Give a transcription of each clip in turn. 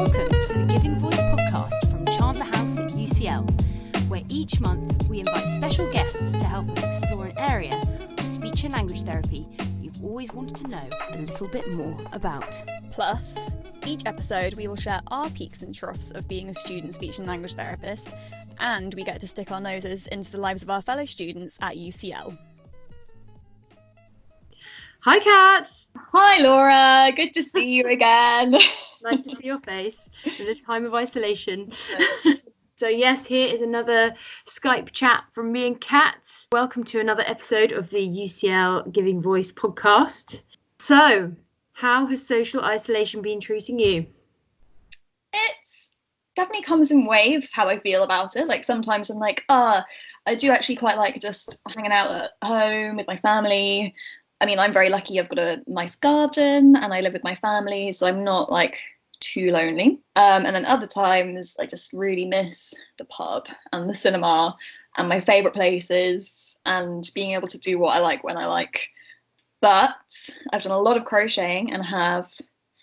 Welcome to the Giving Voice podcast from Chandler House at UCL, where each month we invite special guests to help us explore an area of speech and language therapy you've always wanted to know a little bit more about. Plus, each episode we will share our peaks and troughs of being a student speech and language therapist, and we get to stick our noses into the lives of our fellow students at UCL. Hi, Kat. Hi, Laura. Good to see you again. Nice to see your face in this time of isolation. So yes, here is another Skype chat from me and Kat. Welcome to another episode of the UCL Giving Voice podcast. So, how has social isolation been treating you? It's definitely comes in waves how I feel about it. Like sometimes I'm like, I do actually quite like just hanging out at home with my family. I mean, I'm very lucky. I've got a nice garden and I live with my family, so I'm not like too lonely. And then other times I just really miss the pub and the cinema and my favourite places and being able to do what I like when I like. But I've done a lot of crocheting and have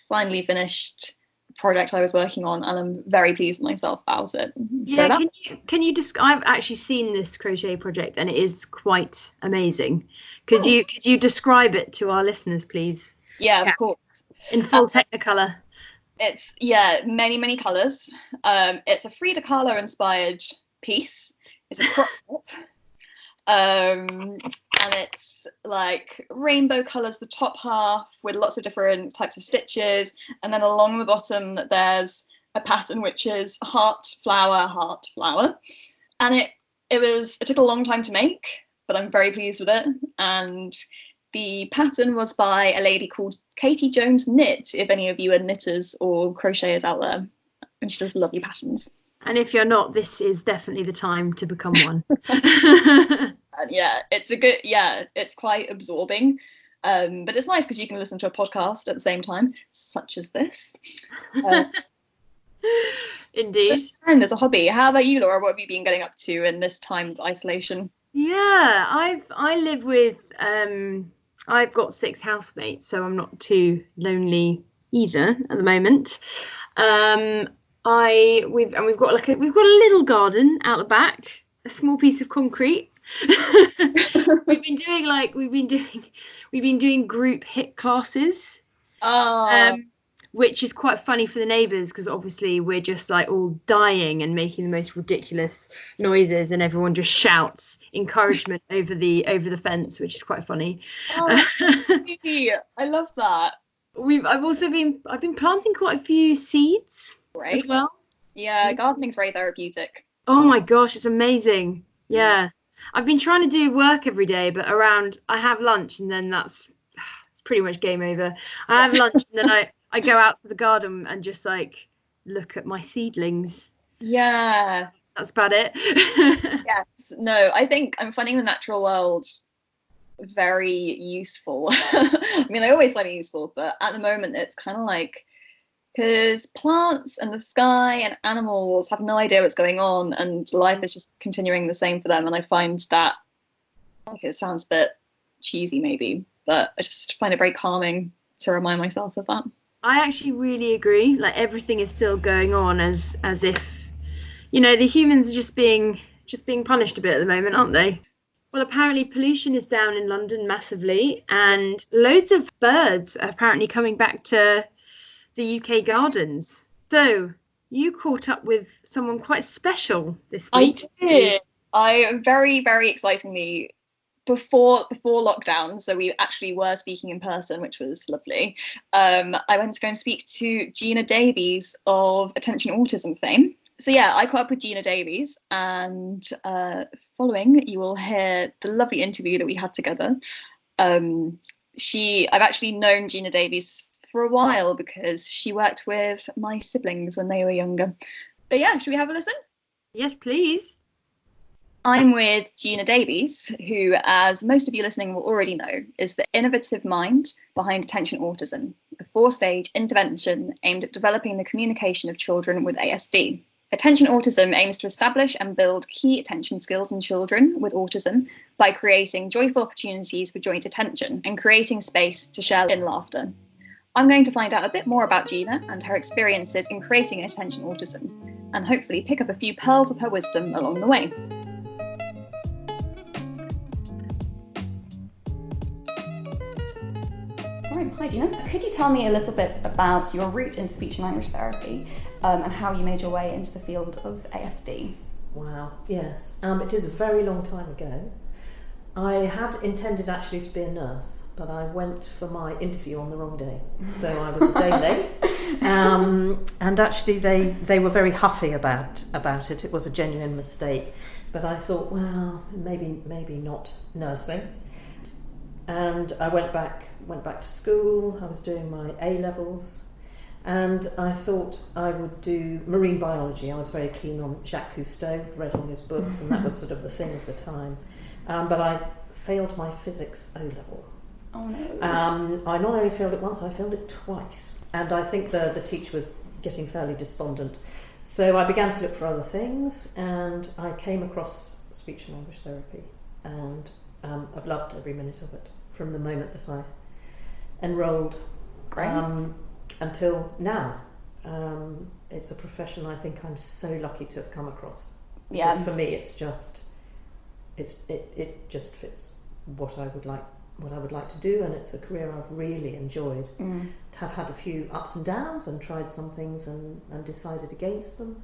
finally finished the project I was working on, and I'm very pleased with myself about it. Yeah, so can you just? I've actually seen this crochet project and it is quite amazing. Could you describe it to our listeners, please? Yeah, of course. In full Technicolor. It's many colours. It's a Frida Kahlo inspired piece. It's a crop top. And it's like rainbow colours, the top half with lots of different types of stitches, and then along the bottom there's a pattern which is heart flower, and it took a long time to make, but I'm very pleased with it. And the pattern was by a lady called Katie Jones Knit, if any of you are knitters or crocheters out there, and she does lovely patterns. And if you're not, this is definitely the time to become one. It's quite absorbing, but it's nice because you can listen to a podcast at the same time, such as this. Indeed. And as a hobby. How about you, Laura? What have you been getting up to in this time of isolation? Yeah, I live with I've got 6 housemates, so I'm not too lonely either at the moment. We've got a little garden out the back, a small piece of concrete. we've been doing group HIIT classes. Which is quite funny for the neighbours because obviously we're just like all dying and making the most ridiculous noises, and everyone just shouts encouragement over the fence, which is quite funny. I love that. I've been planting quite a few seeds as well. Yeah, gardening's very therapeutic. Oh my gosh, it's amazing. Yeah, I've been trying to do work every day, but I have lunch and then it's pretty much game over. I have lunch and then I go out to the garden and just like look at my seedlings. Yeah, that's about it. Yes, no, I think I'm finding the natural world very useful. I mean, I always find it useful, but at the moment it's kind of like, because plants and the sky and animals have no idea what's going on, and life is just continuing the same for them. And I find that, like, it sounds a bit cheesy maybe, but I just find it very calming to remind myself of that. I actually really agree. Like, everything is still going on as if, the humans are just being punished a bit at the moment, aren't they? Well, apparently pollution is down in London massively, and loads of birds are apparently coming back to the UK gardens. So you caught up with someone quite special this week. I did. I very, very excitingly, before lockdown, so we actually were speaking in person, which was lovely. I went to go and speak to Gina Davies of Attention Autism fame. So yeah, I caught up with Gina Davies, and following, you will hear the lovely interview that we had together. I've actually known Gina Davies for a while because she worked with my siblings when they were younger. But yeah, should we have a listen? Yes, please. I'm with Gina Davies, who, as most of you listening will already know, is the innovative mind behind Attention Autism, a 4-stage intervention aimed at developing the communication of children with ASD. Attention Autism aims to establish and build key attention skills in children with autism by creating joyful opportunities for joint attention and creating space to share in laughter. I'm going to find out a bit more about Gina and her experiences in creating Attention Autism, and hopefully pick up a few pearls of her wisdom along the way. Right, hi Gina. Could you tell me a little bit about your route into speech and language therapy and how you made your way into the field of ASD? Wow, yes. It is a very long time ago. I had intended actually to be a nurse, but I went for my interview on the wrong day, so I was a day late. And actually they were very huffy about it. It was a genuine mistake, but I thought, well, maybe not nursing. And I went back to school. I was doing my A-levels, and I thought I would do marine biology. I was very keen on Jacques Cousteau, read all his books, and that was sort of the thing of the time. But I failed my physics O-level. Oh no. I not only failed it once, I failed it twice. And I think the teacher was getting fairly despondent. So I began to look for other things, and I came across speech and language therapy, and I've loved every minute of it from the moment that I enrolled until now. It's a profession I think I'm so lucky to have come across. Yeah. Because for me, it's just it just fits what I would like to do, and it's a career I've really enjoyed. Have had a few ups and downs and tried some things and decided against them,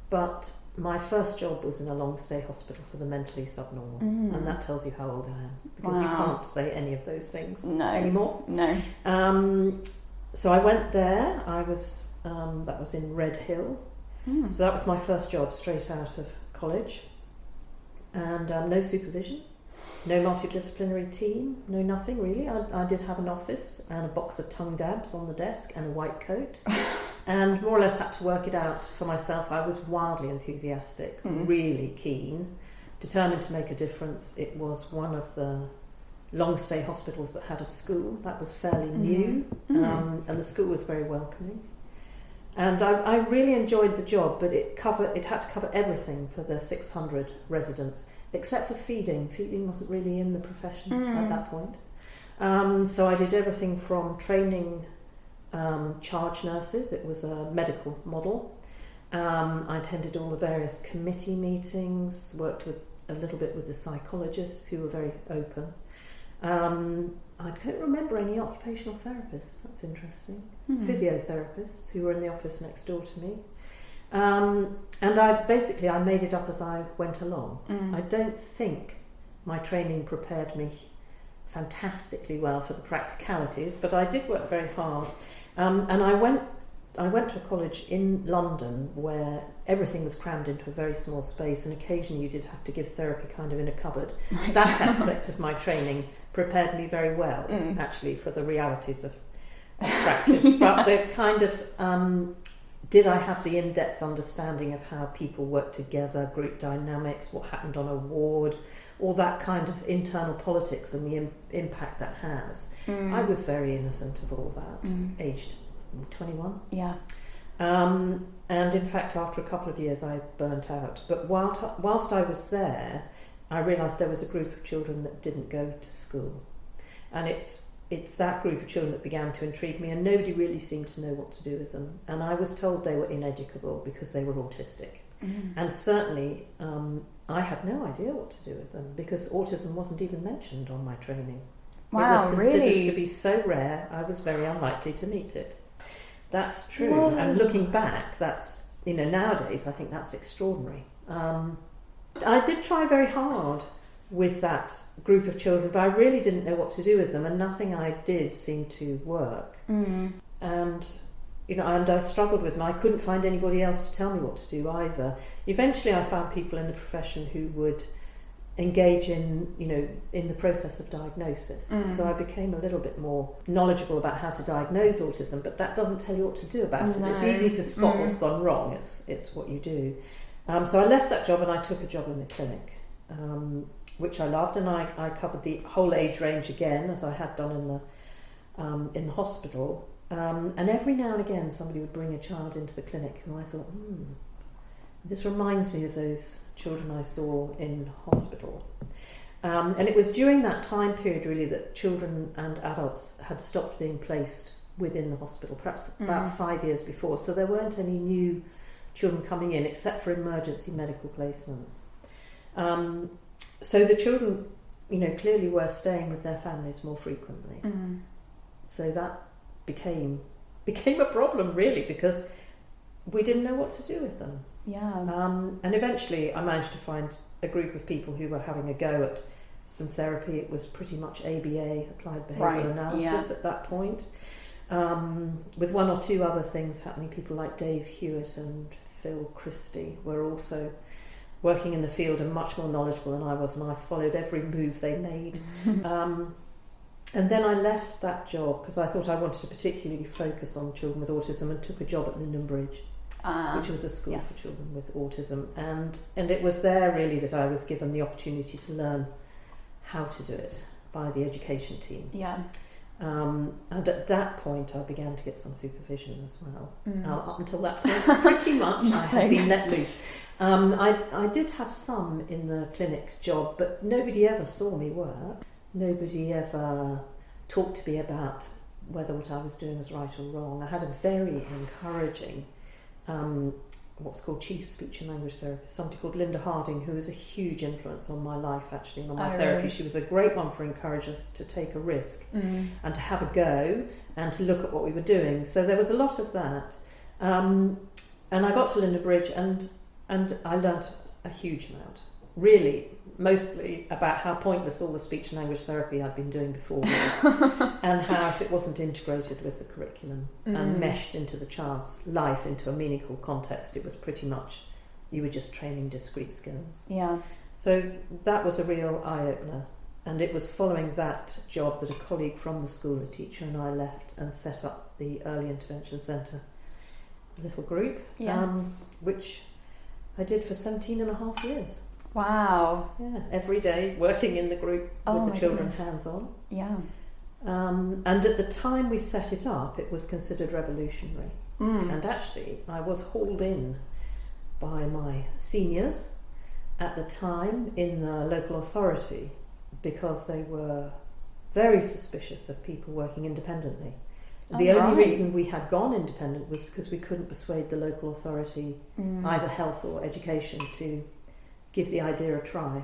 but my first job was in a long stay hospital for the mentally subnormal, and that tells you how old I am, because you can't say any of those things anymore. No. So I went there. I was that was in Red Hill, so that was my first job straight out of college, and no supervision, no multidisciplinary team, no nothing really. I did have an office and a box of tongue dabs on the desk and a white coat. And more or less had to work it out for myself. I was wildly enthusiastic, really keen, determined to make a difference. It was one of the long stay hospitals that had a school. That was fairly new, and the school was very welcoming. And I really enjoyed the job, but it had to cover everything for the 600 residents, except for feeding. Feeding wasn't really in the profession at that point. So I did everything from training charge nurses. It was a medical model. I attended all the various committee meetings, worked a little bit with the psychologists who were very open. I don't remember any occupational therapists. That's interesting. Physiotherapists who were in the office next door to me. And I made it up as I went along. I don't think my training prepared me fantastically well for the practicalities, but I did work very hard. And I went to a college in London where everything was crammed into a very small space, and occasionally you did have to give therapy kind of in a cupboard. Right. That aspect of my training prepared me very well, actually, for the realities of practice. But the kind of did I have the in-depth understanding of how people work together, group dynamics, what happened on a ward, all that kind of internal politics and the impact that has. I was very innocent of all that, aged 21. Yeah. And in fact, after a couple of years, I burnt out. But whilst I was there, I realised there was a group of children that didn't go to school. And it's that group of children that began to intrigue me, and nobody really seemed to know what to do with them. And I was told they were ineducable because they were autistic. And certainly, I had no idea what to do with them, because autism wasn't even mentioned on my training. Wow, it was considered really? to be so rare, I was very unlikely to meet it. That's true. Whoa. And looking back, that's, nowadays I think that's extraordinary. I did try very hard with that group of children, but I really didn't know what to do with them, and nothing I did seemed to work. And I struggled with them. I couldn't find anybody else to tell me what to do either. Eventually I found people in the profession who would engage in the process of diagnosis. So I became a little bit more knowledgeable about how to diagnose autism, but that doesn't tell you what to do about it. It's easy to spot what's gone wrong. It's what you do. So I left that job and I took a job in the clinic, which I loved, and I covered the whole age range again, as I had done in the hospital. And every now and again somebody would bring a child into the clinic, and I thought, this reminds me of those children I saw in hospital. And it was during that time period really that children and adults had stopped being placed within the hospital, perhaps about 5 years before. So there weren't any new children coming in except for emergency medical placements. So the children, clearly were staying with their families more frequently. So that became a problem, really, because we didn't know what to do with them. And eventually I managed to find a group of people who were having a go at some therapy. It was pretty much ABA, applied behavioural analysis, at that point, with one or two other things happening. People like Dave Hewitt and Phil Christie were also working in the field and much more knowledgeable than I was, and I followed every move they made. And then I left that job because I thought I wanted to particularly focus on children with autism, and took a job at Linden Bridge, which was a school for children with autism. And it was there really that I was given the opportunity to learn how to do it by the education team. And at that point I began to get some supervision as well. Up until that point, pretty much I had been let loose. I did have some in the clinic job, but nobody ever saw me work. Nobody ever talked to me about whether what I was doing was right or wrong. I had a very encouraging what's called chief speech and language therapist, somebody called Linda Harding, who was a huge influence on my life, actually, and on my therapy. Really? She was a great one for encouraging us to take a risk and to have a go and to look at what we were doing. So there was a lot of that. And I got to Linden Bridge and I learnt a huge amount, really, mostly about how pointless all the speech and language therapy I'd been doing before was, and how if it wasn't integrated with the curriculum and meshed into the child's life into a meaningful context, it was pretty much, you were just training discrete skills. So that was a real eye-opener, and it was following that job that a colleague from the school, a teacher, and I left and set up the Early Intervention Centre little group, which I did for 17 and a half years. Wow. Yeah, every day working in the group with the children hands-on. And at the time we set it up, it was considered revolutionary. And actually, I was hauled in by my seniors at the time in the local authority because they were very suspicious of people working independently. The only reason we had gone independent was because we couldn't persuade the local authority, either health or education, to give the idea a try.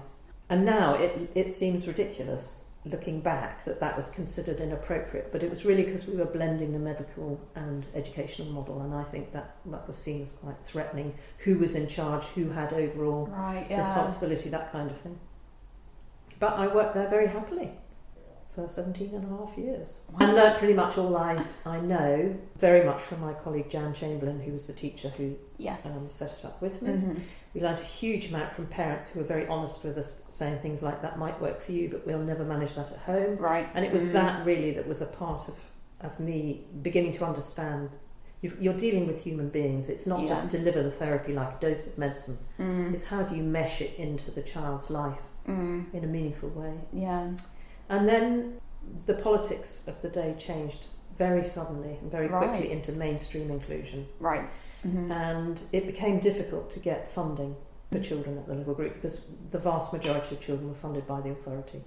And now it seems ridiculous looking back that was considered inappropriate, but it was really because we were blending the medical and educational model, and I think that was seen as quite threatening. Who was in charge, who had overall responsibility, that kind of thing. But I worked there very happily for 17 and a half years. And learnt pretty much all I know, very much from my colleague Jan Chamberlain, who was the teacher who set it up with me. We learnt a huge amount from parents who were very honest with us, saying things like, that might work for you, but we'll never manage that at home. And it was that really that was a part of me beginning to understand you're dealing with human beings. It's not just deliver the therapy like a dose of medicine. It's how do you mesh it into the child's life in a meaningful way. And then the politics of the day changed very suddenly and very quickly into mainstream inclusion. And it became difficult to get funding for children at the little group because the vast majority of children were funded by the authority.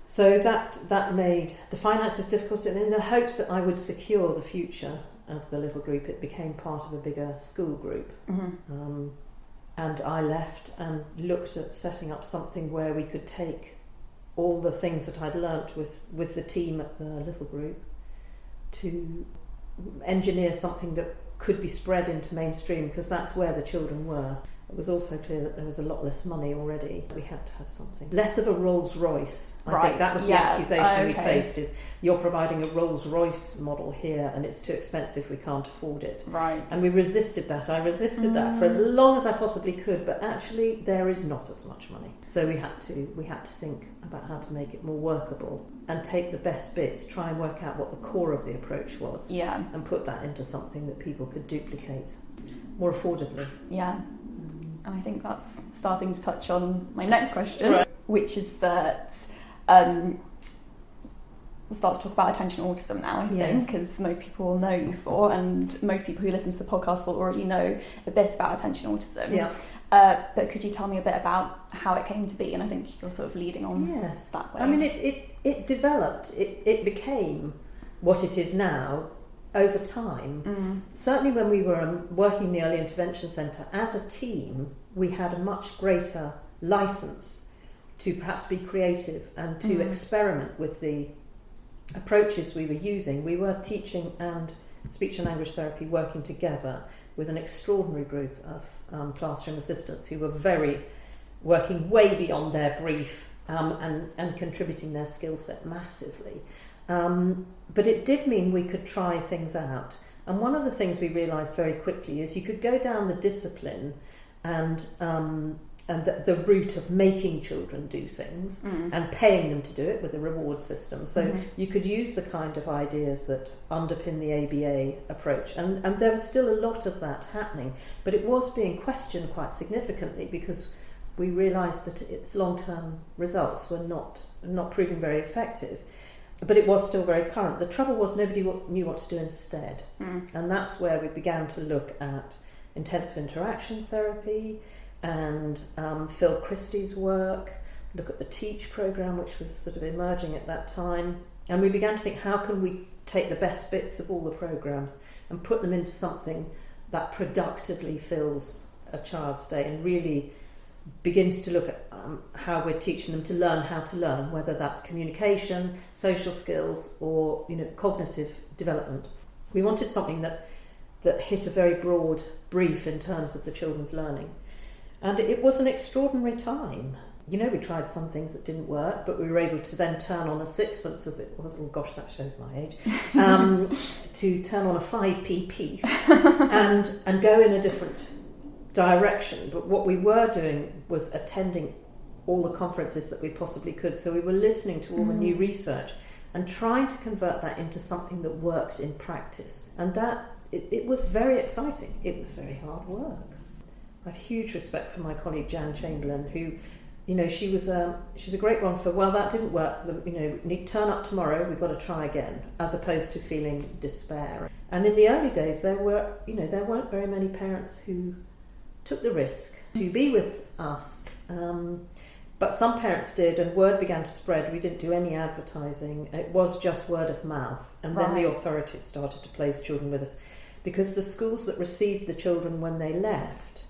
So that made the finances difficult, and in the hopes that I would secure the future of the little group, it became part of a bigger school group. And I left and looked at setting up something where we could take all the things that I'd learnt with the team at the little group to engineer something that could be spread into mainstream, because that's where the children were. It was also clear that there was a lot less money already. We had to have something. Less of a Rolls Royce. I think that was the accusation we faced, is you're providing a Rolls Royce model here and it's too expensive, we can't afford it. And we resisted that. I resisted that for as long as I possibly could, but actually there is not as much money. So we had to think about how to make it more workable and take the best bits, try and work out what the core of the approach was, and put that into something that people could duplicate more affordably. And I think that's starting to touch on my next question, which is that we'll start to talk about attention autism now, I think, because most people will know you for, and most people who listen to the podcast will already know a bit about attention autism. But could you tell me a bit about how it came to be? And I think you're sort of leading on that way. I mean, it developed, it became what it is now over time, certainly when we were working in the Early Intervention Centre, as a team, we had a much greater licence to perhaps be creative and to experiment with the approaches we were using. We were teaching and speech and language therapy working together with an extraordinary group of classroom assistants who were working way beyond their brief and contributing their skill set massively. But it did mean we could try things out. And one of the things we realised very quickly is you could go down the discipline and the route of making children do things and paying them to do it with a reward system. So you could use the kind of ideas that underpin the ABA approach. And there was still a lot of that happening, but it was being questioned quite significantly because we realised that its long-term results were not proving very effective. But it was still very current. The trouble was nobody knew what to do instead. And that's where we began to look at intensive interaction therapy and Phil Christie's work, look at the TEACH programme, which was sort of emerging at that time. And we began to think, how can we take the best bits of all the programmes and put them into something that productively fills a child's day and really begins to look at how we're teaching them to learn how to learn, whether that's communication, social skills, or cognitive development. We wanted something that hit a very broad brief in terms of the children's learning. And it was an extraordinary time. We tried some things that didn't work, but we were able to then turn on a sixpence, as it was, oh gosh, that shows my age, to turn on a 5p piece and go in a different direction. But what we were doing was attending all the conferences that we possibly could. So we were listening to all the new research and trying to convert that into something that worked in practice. And that, it was very exciting. It was very hard work. I have huge respect for my colleague Jan Chamberlain, who, she's a great one for, well, that didn't work, need to turn up tomorrow, we've got to try again, as opposed to feeling despair. And in the early days, there weren't very many parents who took the risk to be with us. But some parents did, and word began to spread. We didn't do any advertising. It was just word of mouth. And then the authorities started to place children with us, because the schools that received the children when they left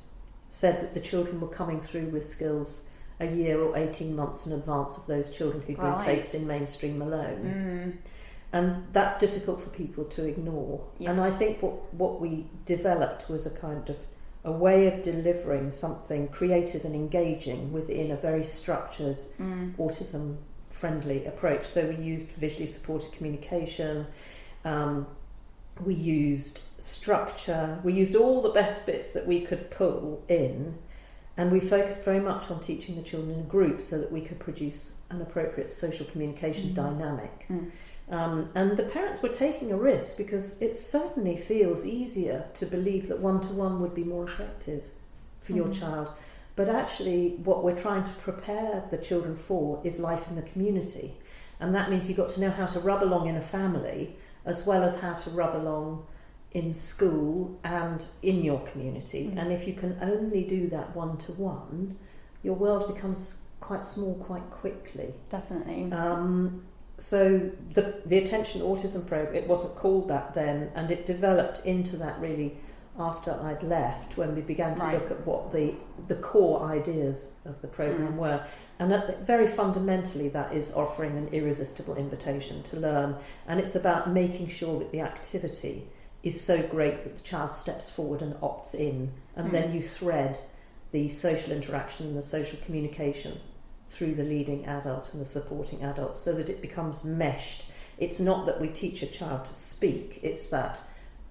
said that the children were coming through with skills a year or 18 months in advance of those children who'd been placed in mainstream alone. And that's difficult for people to ignore. Yes. And I think what we developed was a kind of a way of delivering something creative and engaging within a very structured, autism-friendly approach. So we used visually supported communication, we used structure, we used all the best bits that we could pull in, and we focused very much on teaching the children in groups so that we could produce an appropriate social communication dynamic. And the parents were taking a risk, because it certainly feels easier to believe that one-to-one would be more effective for your child. But actually what we're trying to prepare the children for is life in the community. And that means you've got to know how to rub along in a family, as well as how to rub along in school and in your community. And if you can only do that one-to-one, your world becomes quite small quite quickly. Definitely. So the Attention Autism program, it wasn't called that then, and it developed into that really after I'd left, when we began to look at what the core ideas of the program were. And very fundamentally, that is offering an irresistible invitation to learn. And it's about making sure that the activity is so great that the child steps forward and opts in, and then you thread the social interaction and the social communication through the leading adult and the supporting adult, so that it becomes meshed. It's not that we teach a child to speak, it's that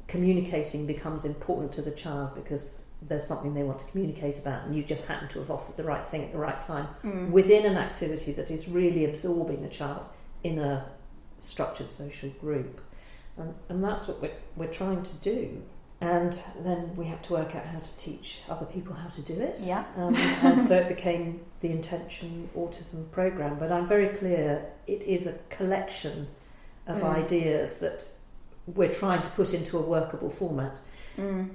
communicating becomes important to the child because there's something they want to communicate about, and you just happen to have offered the right thing at the right time within an activity that is really absorbing the child in a structured social group. And that's what we're trying to do. And then we had to work out how to teach other people how to do it. Yeah. And so it became the Attention Autism program. But I'm very clear it is a collection of ideas that we're trying to put into a workable format.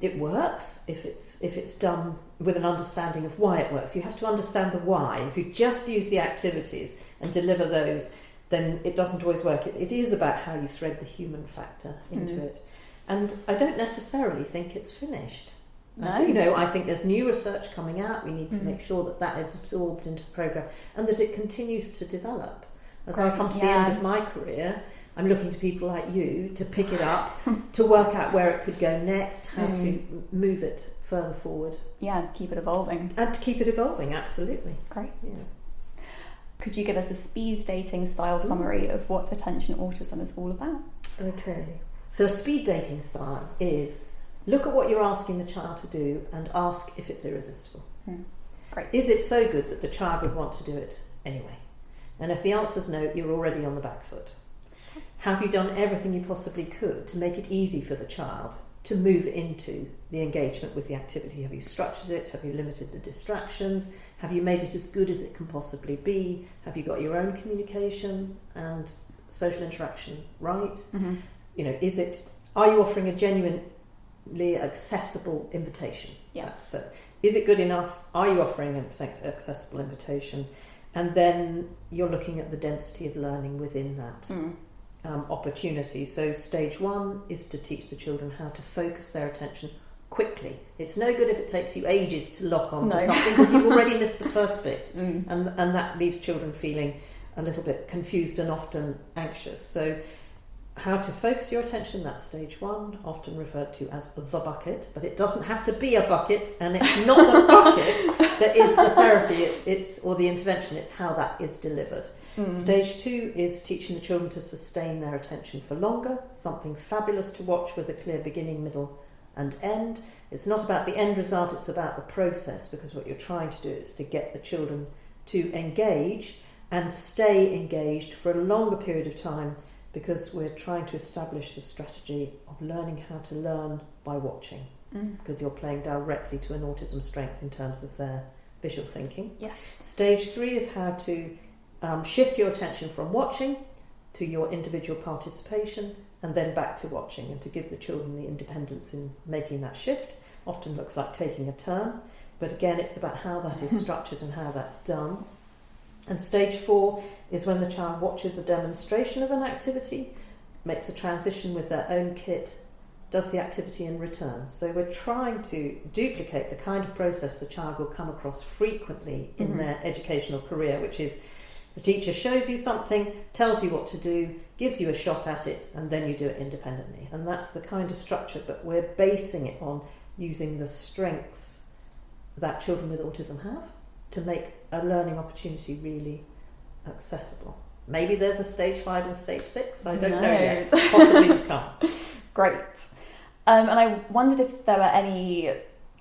It works if it's done with an understanding of why it works. You have to understand the why. If you just use the activities and deliver those, then it doesn't always work. It is about how you thread the human factor into it. And I don't necessarily think it's finished. No. I think there's new research coming out. We need to make sure that that is absorbed into the programme and that it continues to develop. As I come to the end of my career, I'm looking to people like you to pick it up, to work out where it could go next, how to move it further forward. Yeah, keep it evolving. And to keep it evolving, absolutely. Great. Yeah. Could you give us a speed dating style summary of what attention autism is all about? Okay. So a speed dating style is look at what you're asking the child to do and ask if it's irresistible. Great. Is it so good that the child would want to do it anyway? And if the answer's no, you're already on the back foot. Have you done everything you possibly could to make it easy for the child to move into the engagement with the activity? Have you structured it? Have you limited the distractions? Have you made it as good as it can possibly be? Have you got your own communication and social interaction right? Are you offering a genuinely accessible invitation? Yeah. So, is it good enough? Are you offering an accessible invitation? And then you're looking at the density of learning within that opportunity. So stage 1 is to teach the children how to focus their attention quickly. It's no good if it takes you ages to lock on to something because you've already missed the first bit. And that leaves children feeling a little bit confused and often anxious. So how to focus your attention, that's stage 1, often referred to as the bucket, but it doesn't have to be a bucket, and it's not the bucket that is the therapy, it's or the intervention, it's how that is delivered. Stage 2 is teaching the children to sustain their attention for longer, something fabulous to watch with a clear beginning, middle and end. It's not about the end result, it's about the process, because what you're trying to do is to get the children to engage and stay engaged for a longer period of time, because we're trying to establish the strategy of learning how to learn by watching, because you're playing directly to an autism strength in terms of their visual thinking. Yes. Stage 3 is how to shift your attention from watching to your individual participation and then back to watching, and to give the children the independence in making that shift. Often looks like taking a turn, but again it's about how that is structured and how that's done. And stage 4 is when the child watches a demonstration of an activity, makes a transition with their own kit, does the activity and returns. So we're trying to duplicate the kind of process the child will come across frequently in their educational career, which is the teacher shows you something, tells you what to do, gives you a shot at it, and then you do it independently. And that's the kind of structure, but we're basing it on using the strengths that children with autism have to make a learning opportunity really accessible. Maybe there's a stage 5 and stage 6, I don't know yet, possibly to come. Great. And I wondered if there were any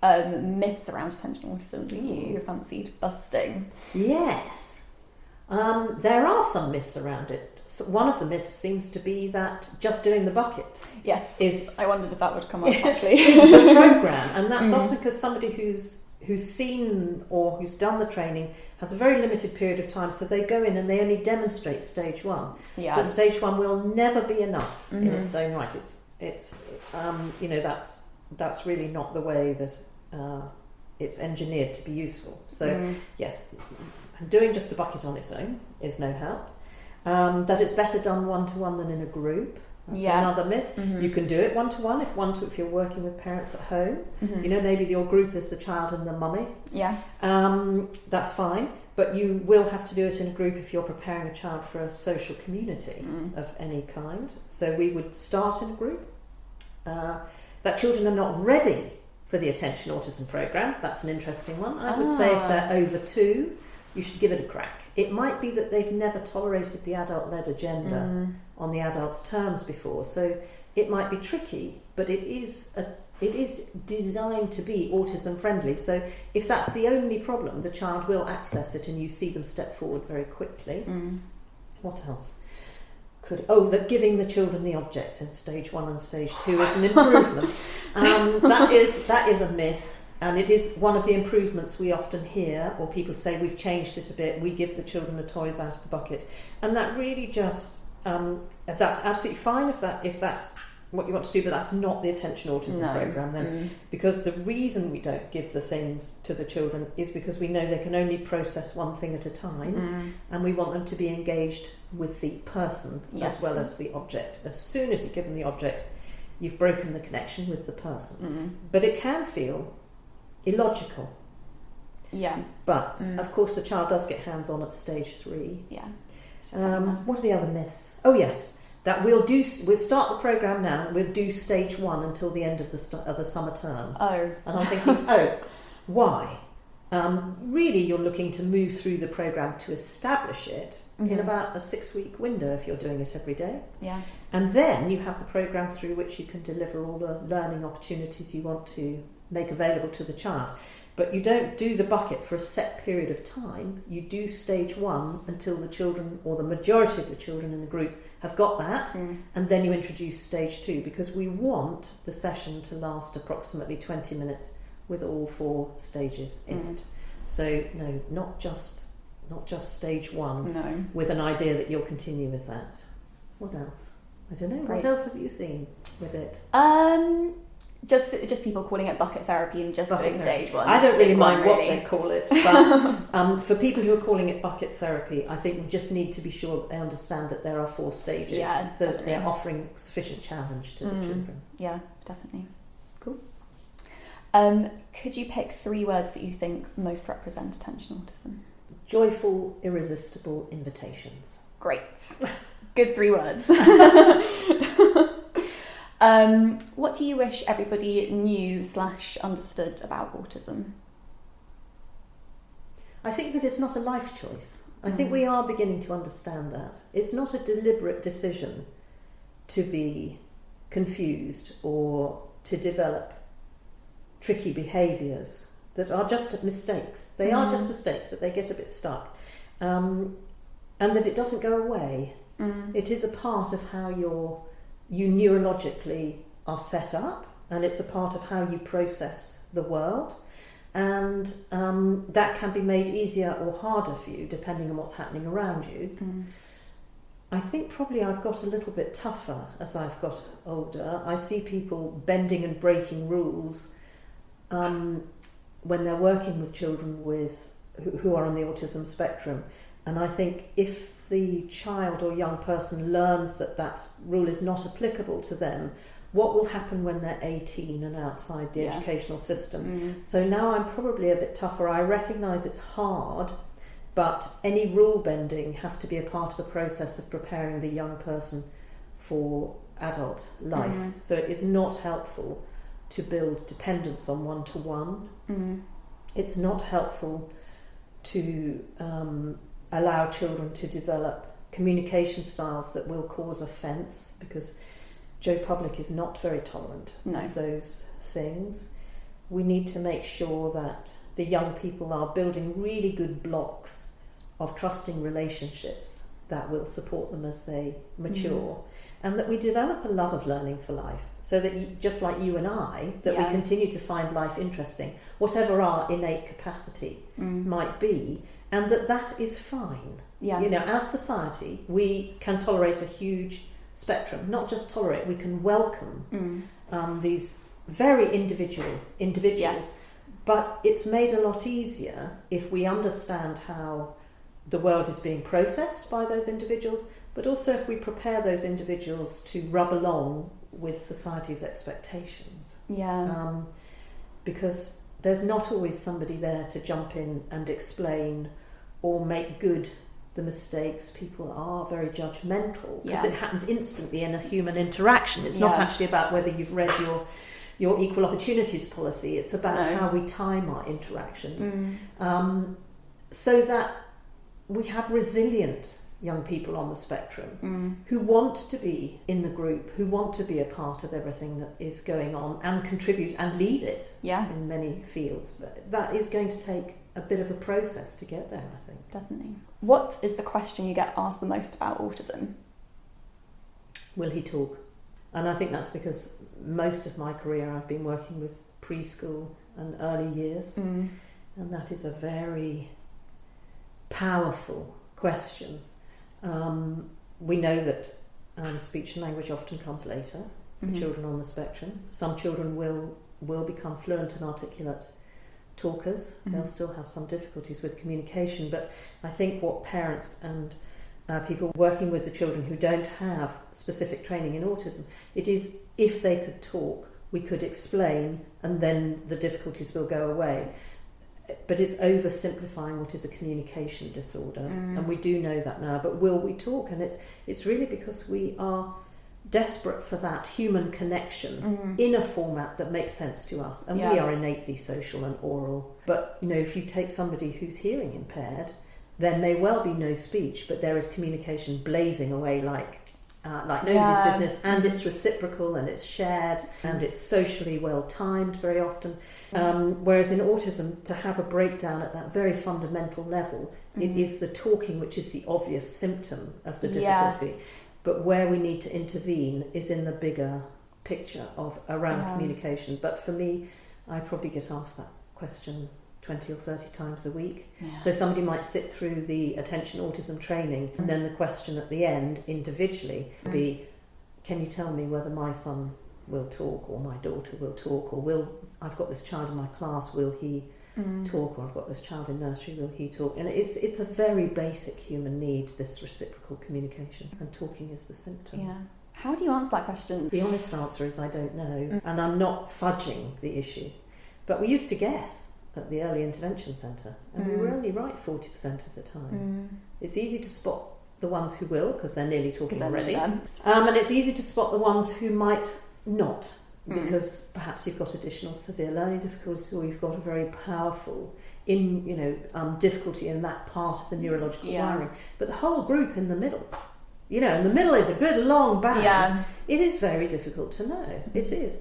myths around attention autism that you fancied busting. Yes. There are some myths around it. So one of the myths seems to be that just doing the bucket I wondered if that would come up actually. is the programme, and that's often because somebody who's seen or who's done the training has a very limited period of time, so they go in and they only demonstrate stage 1. But stage 1 will never be enough in its own right. It's that's really not the way that it's engineered to be useful. So yes, doing just the bucket on its own is no help. That it's better done one-to-one than in a group. That's another myth. You can do it one-to-one if you're working with parents at home. Maybe your group is the child and the mummy. That's fine. But you will have to do it in a group if you're preparing a child for a social community of any kind. So we would start in a group. That children are not ready for the Attention Autism programme. That's an interesting one. I would say if they're over 2, you should give it a crack. It might be that they've never tolerated the adult-led agenda on the adult's terms before, so it might be tricky, but it is designed to be autism friendly. So if that's the only problem, the child will access it and you see them step forward very quickly. What else? That giving the children the objects in stage 1 and stage 2 is an improvement. That is a myth. And it is one of the improvements we often hear, or people say we've changed it a bit, we give the children the toys out of the bucket. And that really just, that's absolutely fine if that's what you want to do, but that's not the Attention Autism programme then. Because the reason we don't give the things to the children is because we know they can only process one thing at a time, and we want them to be engaged with the person as well as the object. As soon as you give them the object, you've broken the connection with the person. But it can feel illogical. Yeah. But of course the child does get hands-on at stage 3. Yeah. What are the other myths? Oh yes, that we'll start the programme now, and we'll do stage 1 until the end of the summer term. Oh. And I'm thinking, why? Really, you're looking to move through the programme to establish it in about a 6-week window if you're doing it every day. Yeah. And then you have the programme through which you can deliver all the learning opportunities you want to make available to the child. But you don't do the bucket for a set period of time. You do stage 1 until the children, or the majority of the children in the group, have got that, and then you introduce stage 2, because we want the session to last approximately 20 minutes with all 4 stages in it. So no, not just stage 1. No. With an idea that you'll continue with that. What else? I don't know. Great. What else have you seen with it? Just people calling it bucket therapy and just doing stage 1. I don't really mind what they call it, but for people who are calling it bucket therapy, I think we just need to be sure that they understand that there are 4 stages, so that they're offering sufficient challenge to the children. Yeah, definitely. Cool. Could you pick 3 words that you think most represent attention autism? Joyful, irresistible invitations. Great. Good 3 words. What do you wish everybody knew / understood about autism? I think that it's not a life choice. I think we are beginning to understand that. It's not a deliberate decision to be confused or to develop tricky behaviours that are just mistakes. They are just mistakes, but they get a bit stuck. And that it doesn't go away. It is a part of how you neurologically are set up, and it's a part of how you process the world, and that can be made easier or harder for you depending on what's happening around you. I think probably I've got a little bit tougher as I've got older. I see people bending and breaking rules when they're working with children who are on the autism spectrum, and I think if the child or young person learns that rule is not applicable to them, what will happen when they're 18 and outside the educational system? So now I'm probably a bit tougher. I recognise it's hard, but any rule bending has to be a part of the process of preparing the young person for adult life. So it is not helpful to build dependence on one-to-one. It's not helpful to allow children to develop communication styles that will cause offence, because Joe Public is not very tolerant of those things. We need to make sure that the young people are building really good blocks of trusting relationships that will support them as they mature, and that we develop a love of learning for life, so that just like you and I, that we continue to find life interesting, whatever our innate capacity might be, and that is fine. You know, as society, we can tolerate a huge spectrum. Not just tolerate, we can welcome these very individuals. But it's made a lot easier if we understand how the world is being processed by those individuals, but also if we prepare those individuals to rub along with society's expectations. Because there's not always somebody there to jump in and explain or make good the mistakes. People are very judgmental because it happens instantly in a human interaction. It's not actually about whether you've read your equal opportunities policy. It's about how we time our interactions, so that we have resilient young people on the spectrum who want to be in the group, who want to be a part of everything that is going on and contribute and lead it in many fields. But that is going to take a bit of a process to get there, I think. Definitely. What is the question you get asked the most about autism? Will he talk? And I think that's because most of my career I've been working with preschool and early years, and that is a very powerful question. We know that speech and language often comes later for children on the spectrum. Some children will become fluent and articulate talkers. They'll still have some difficulties with communication, but I think what parents and people working with the children who don't have specific training in autism. It is, if they could talk, we could explain, and then the difficulties will go away. But it's oversimplifying what is a communication disorder, and we do know that now. But will we talk? And it's really because we are desperate for that human connection in a format that makes sense to us, and we are innately social and oral. But if you take somebody who's hearing impaired, there may well be no speech, but there is communication blazing away like nobody's business, and it's reciprocal, and it's shared, and it's socially well timed very often. Whereas in autism, to have a breakdown at that very fundamental level, it is the talking which is the obvious symptom of the difficulty. But where we need to intervene is in the bigger picture of around communication. But for me, I probably get asked that question 20 or 30 times a week. So somebody might sit through the Attention Autism training, and then the question at the end individually be, can you tell me whether my son will talk, or my daughter will talk, or I've got this child in my class, will he talk, or I've got this child in nursery, will he talk? And it's a very basic human need, this reciprocal communication, and talking is the symptom. How do you answer that question? The honest answer is I don't know, and I'm not fudging the issue. But we used to guess at the Early Intervention Centre, and we were only right 40% of the time. It's easy to spot the ones who will, because they're nearly talking already, and it's easy to spot the ones who might not, because perhaps you've got additional severe learning difficulties, or you've got a very powerful difficulty in that part of the neurological wiring. But the whole group in the middle, in the middle is a good long band. It is very difficult to know. It is.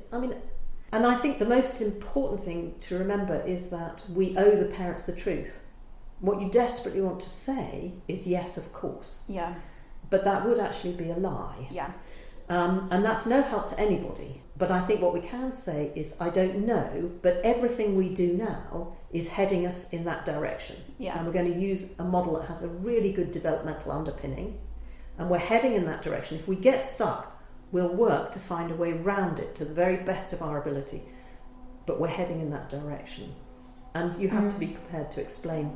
And I think the most important thing to remember is that we owe the parents the truth. What you desperately want to say is yes, of course. But that would actually be a lie. And that's no help to anybody. But I think what we can say is, I don't know, but everything we do now is heading us in that direction. And we're going to use a model that has a really good developmental underpinning, and we're heading in that direction. If we get stuck, we'll work to find a way round it to the very best of our ability. But we're heading in that direction. And you have to be prepared to explain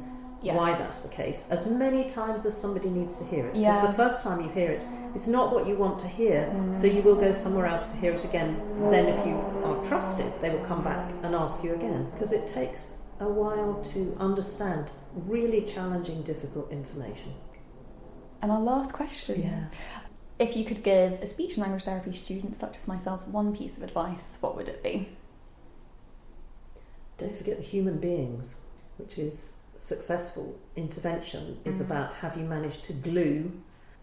why that's the case, as many times as somebody needs to hear it. Because the first time you hear it, it's not what you want to hear, so you will go somewhere else to hear it again. Then if you are trusted, they will come back and ask you again, because it takes a while to understand really challenging, difficult information. And our last question. If you could give a speech and language therapy student such as myself one piece of advice, what would it be? Don't forget the human beings, which is successful intervention is about, have you managed to glue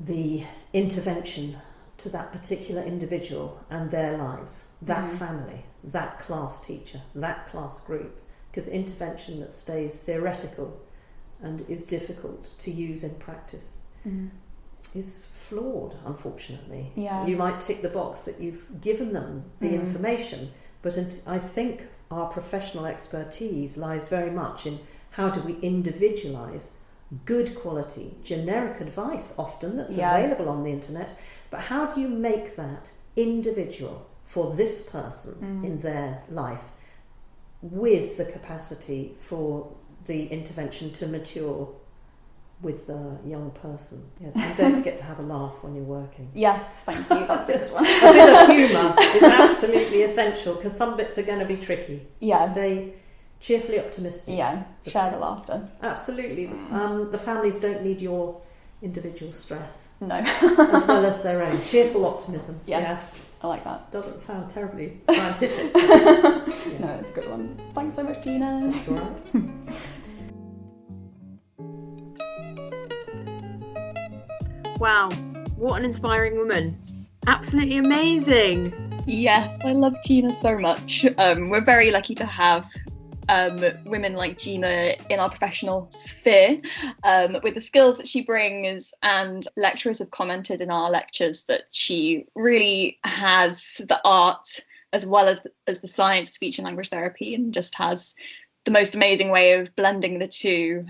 the intervention to that particular individual and their lives, that family, that class teacher, that class group. Because intervention that stays theoretical and is difficult to use in practice is flawed, unfortunately. You might tick the box that you've given them the information, but I think our professional expertise lies very much in how do we individualise good quality, generic advice often that's available on the internet, but how do you make that individual for this person in their life with the capacity for the intervention to mature with the young person. And don't forget to have a laugh when you're working. Thank you, that's this one. A bit of humour is absolutely essential, because some bits are going to be tricky. Stay cheerfully optimistic. Share the laughter. Absolutely. The families don't need your individual stress. No. As well as their own. Cheerful optimism. I like that. Doesn't sound terribly scientific. No, it's a good one. Thanks so much, Gina. That's all right. Wow, what an inspiring woman. Absolutely amazing. Yes, I love Gina so much. We're very lucky to have women like Gina in our professional sphere, with the skills that she brings, and lecturers have commented in our lectures that she really has the art as well as the science of speech and language therapy, and just has the most amazing way of blending the two.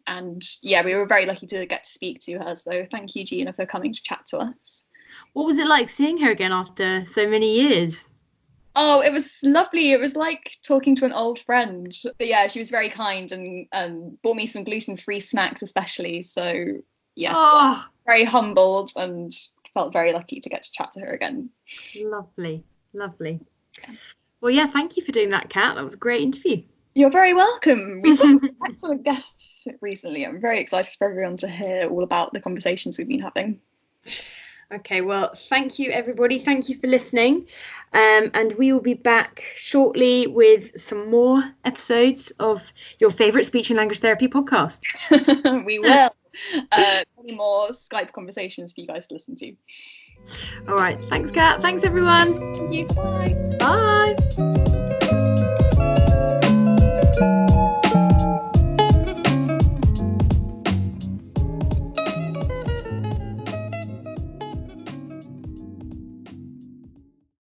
And we were very lucky to get to speak to her, so thank you, Gina, for coming to chat to us. What was it like seeing her again after so many years? Oh, it was lovely. It was like talking to an old friend. But she was very kind and bought me some gluten-free snacks especially. So Yes, Oh, very humbled and felt very lucky to get to chat to her again. lovely. Well, yeah, thank you for doing that, Kat. That was a great interview. You're very welcome. We've had excellent guests recently. I'm very excited for everyone to hear all about the conversations we've been having. Okay, well, thank you, everybody. Thank you for listening. And we will be back shortly with some more episodes of your favourite speech and language therapy podcast. We will. Many more Skype conversations for you guys to listen to. All right. Thanks, Kat. Thanks, everyone. Thank you. Bye.